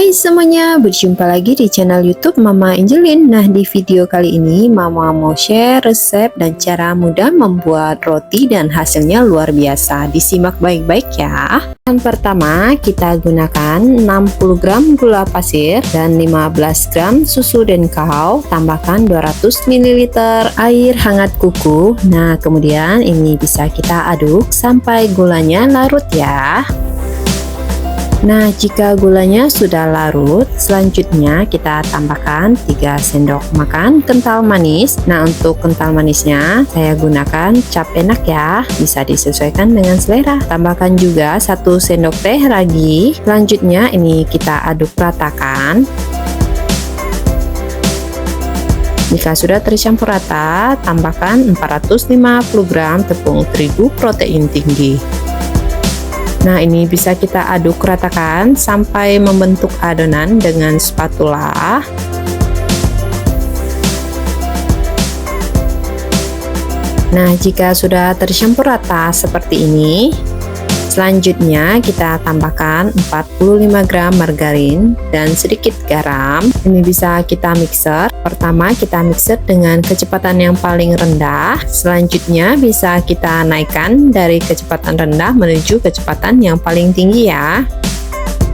Hai semuanya, berjumpa lagi di channel YouTube Mama Angelin. Nah, di video kali ini Mama mau share resep dan cara mudah membuat roti dan hasilnya luar biasa. Disimak baik-baik ya. Yang pertama, kita gunakan 60 gram gula pasir dan 15 gram susu dan kakao. Tambahkan 200 ml air hangat kuku. Nah, kemudian ini bisa kita aduk sampai gulanya larut ya. Nah, jika gulanya sudah larut, selanjutnya kita tambahkan 3 sendok makan kental manis. Nah, untuk kental manisnya saya gunakan cap enak ya, bisa disesuaikan dengan selera. Tambahkan juga 1 sendok teh ragi. Selanjutnya ini kita aduk ratakan. Jika sudah tercampur rata, tambahkan 450 gram tepung terigu protein tinggi. Nah, ini bisa kita aduk ratakan sampai membentuk adonan dengan spatula. Nah, jika sudah tercampur rata seperti ini, selanjutnya kita tambahkan 45 gram margarin dan sedikit garam. Ini bisa kita mixer. Pertama kita mixer dengan kecepatan yang paling rendah. Selanjutnya bisa kita naikkan dari kecepatan rendah menuju kecepatan yang paling tinggi ya.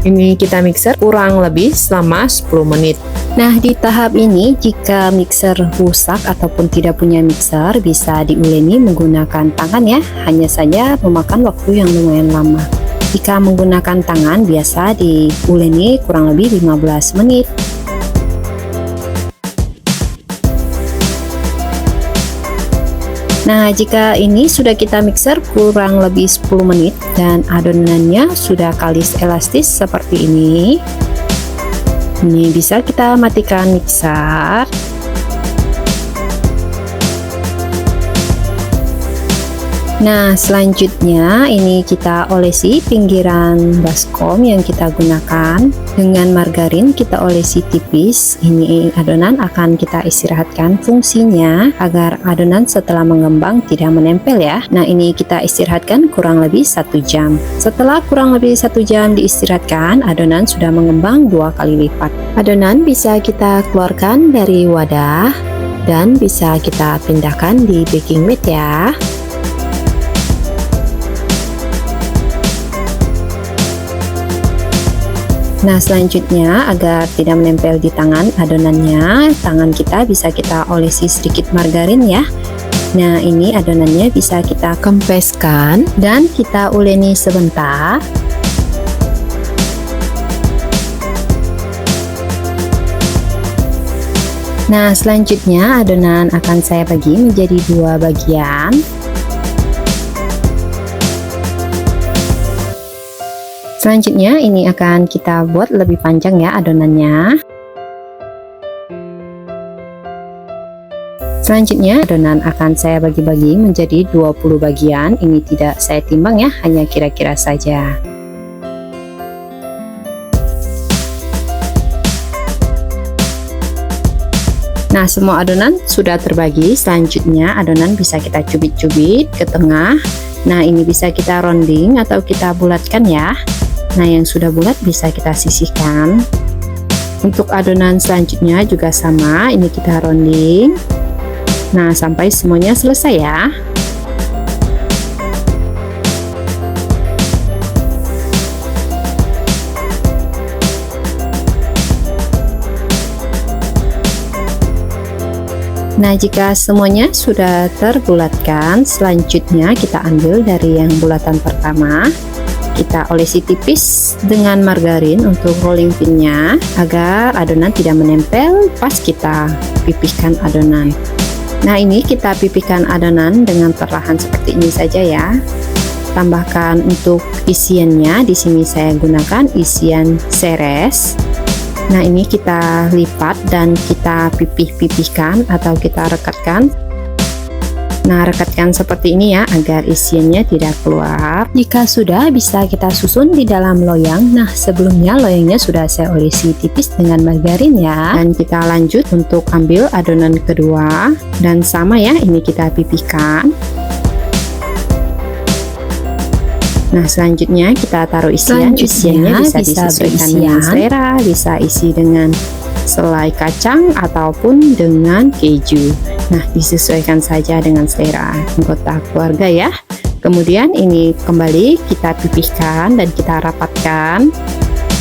Ini kita mixer kurang lebih selama 10 menit. Nah, di tahap ini jika mixer rusak ataupun tidak punya mixer, bisa diuleni menggunakan tangan ya. Hanya saja memakan waktu yang lumayan lama. Jika menggunakan tangan biasa diuleni kurang lebih 15 menit. Nah, jika ini sudah kita mixer kurang lebih 10 menit dan adonannya sudah kalis elastis seperti ini bisa kita matikan mixer. Nah, selanjutnya ini kita olesi pinggiran baskom yang kita gunakan dengan margarin, kita olesi tipis. Ini adonan akan kita istirahatkan fungsinya agar adonan setelah mengembang tidak menempel ya. Nah, ini kita istirahatkan kurang lebih 1 jam. Setelah kurang lebih 1 jam diistirahatkan, adonan sudah mengembang 2 kali lipat. Adonan bisa kita keluarkan dari wadah dan bisa kita pindahkan di baking mat ya. Nah, selanjutnya agar tidak menempel di tangan adonannya, tangan kita bisa kita olesi sedikit margarin ya. Nah, ini adonannya bisa kita kempeskan dan kita uleni sebentar. Nah, selanjutnya adonan akan saya bagi menjadi 2 bagian. Selanjutnya ini akan kita buat lebih panjang ya adonannya. Selanjutnya adonan akan saya bagi-bagi menjadi 20 bagian. Ini tidak saya timbang ya, hanya kira-kira saja. Nah, semua adonan sudah terbagi. Selanjutnya adonan bisa kita cubit-cubit ke tengah. Nah, ini bisa kita rounding atau kita bulatkan ya. Nah, yang sudah bulat bisa kita sisihkan. Untuk adonan selanjutnya juga sama, ini kita rounding. Nah, sampai semuanya selesai ya. Nah, jika semuanya sudah terbulatkan, selanjutnya kita ambil dari yang bulatan pertama. Kita olesi tipis dengan margarin untuk rolling pinnya agar adonan tidak menempel pas kita pipihkan adonan. Nah, ini kita pipihkan adonan dengan perlahan seperti ini saja ya. Tambahkan untuk isiannya, di sini saya gunakan isian seres. Nah, ini kita lipat dan kita pipih-pipihkan atau kita rekatkan. Nah, rekatkan seperti ini ya agar isiannya tidak keluar. Jika sudah, bisa kita susun di dalam loyang. Nah, sebelumnya loyangnya sudah saya olesi tipis dengan margarin ya. Dan kita lanjut untuk ambil adonan kedua dan sama ya, ini kita pipihkan. Nah, selanjutnya kita taruh isiannya bisa disesuaikan dengan selera, bisa isi dengan selai kacang ataupun dengan keju. Nah, disesuaikan saja dengan selera anggota keluarga ya. Kemudian ini kembali kita pipihkan dan kita rapatkan.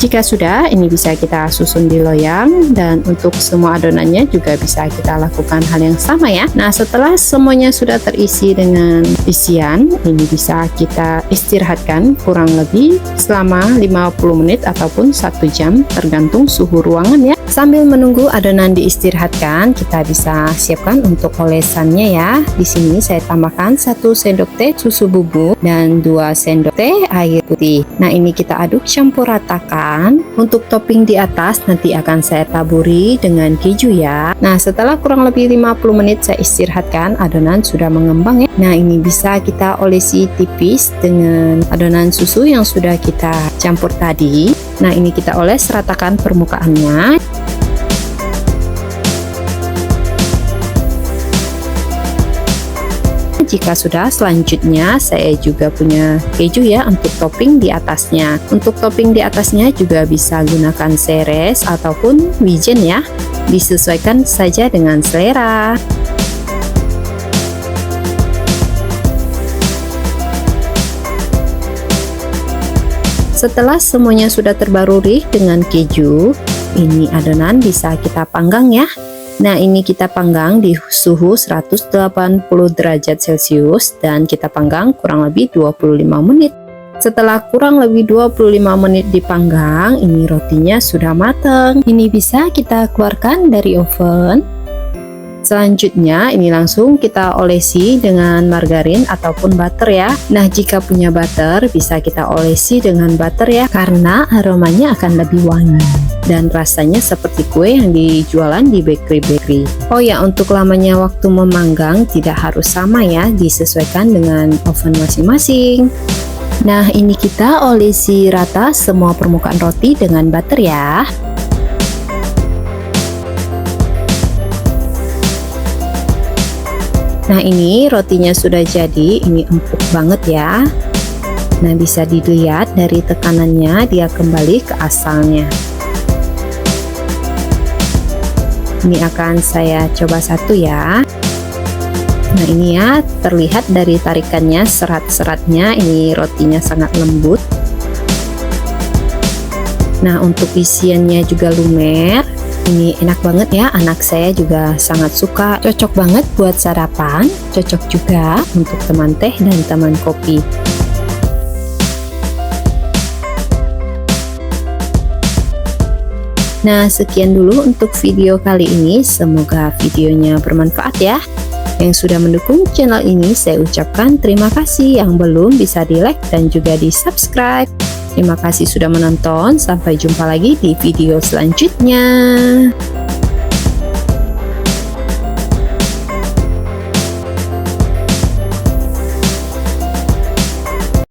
Jika sudah, ini bisa kita susun di loyang, dan untuk semua adonannya juga bisa kita lakukan hal yang sama ya. Nah, setelah semuanya sudah terisi dengan isian, ini bisa kita istirahatkan kurang lebih selama 50 menit ataupun 1 jam tergantung suhu ruangan ya. Sambil menunggu adonan diistirahatkan, kita bisa siapkan untuk olesannya ya. Di sini saya tambahkan 1 sendok teh susu bubuk dan 2 sendok teh air putih. Nah, ini kita aduk campur ratakan. Untuk topping di atas nanti akan saya taburi dengan keju ya. Nah, setelah kurang lebih 50 menit saya istirahatkan, adonan sudah mengembang ya. Nah, ini bisa kita olesi tipis dengan adonan susu yang sudah kita campur tadi. Nah, ini kita oles ratakan permukaannya. Jika sudah, selanjutnya saya juga punya keju ya untuk topping di atasnya. Untuk topping di atasnya juga bisa gunakan seres ataupun wijen ya. Disesuaikan saja dengan selera. Setelah semuanya sudah terbaruri dengan keju, ini adonan bisa kita panggang ya. Nah, ini kita panggang di suhu 180 derajat Celcius dan kita panggang kurang lebih 25 menit. Setelah kurang lebih 25 menit dipanggang, ini rotinya sudah matang. Ini bisa kita keluarkan dari oven. Selanjutnya ini langsung kita olesi dengan margarin ataupun butter ya. Nah, jika punya butter bisa kita olesi dengan butter ya, karena aromanya akan lebih wangi dan rasanya seperti kue yang dijualan di bakery. Oh ya, untuk lamanya waktu memanggang tidak harus sama ya, disesuaikan dengan oven masing-masing. Nah, ini kita olesi rata semua permukaan roti dengan butter ya. Nah, ini rotinya sudah jadi, ini empuk banget ya. Nah, bisa dilihat dari tekanannya dia kembali ke asalnya. Ini akan saya coba satu ya. Nah, ini ya, terlihat dari tarikannya, serat-seratnya, ini rotinya sangat lembut. Nah, untuk isiannya juga lumer. Ini enak banget ya, anak saya juga sangat suka. Cocok banget buat sarapan, cocok juga untuk teman teh dan teman kopi. Nah, sekian dulu untuk video kali ini. Semoga videonya bermanfaat ya. Yang sudah mendukung channel ini saya ucapkan terima kasih, yang belum bisa di like dan juga di subscribe. Terima kasih sudah menonton, sampai jumpa lagi di video selanjutnya.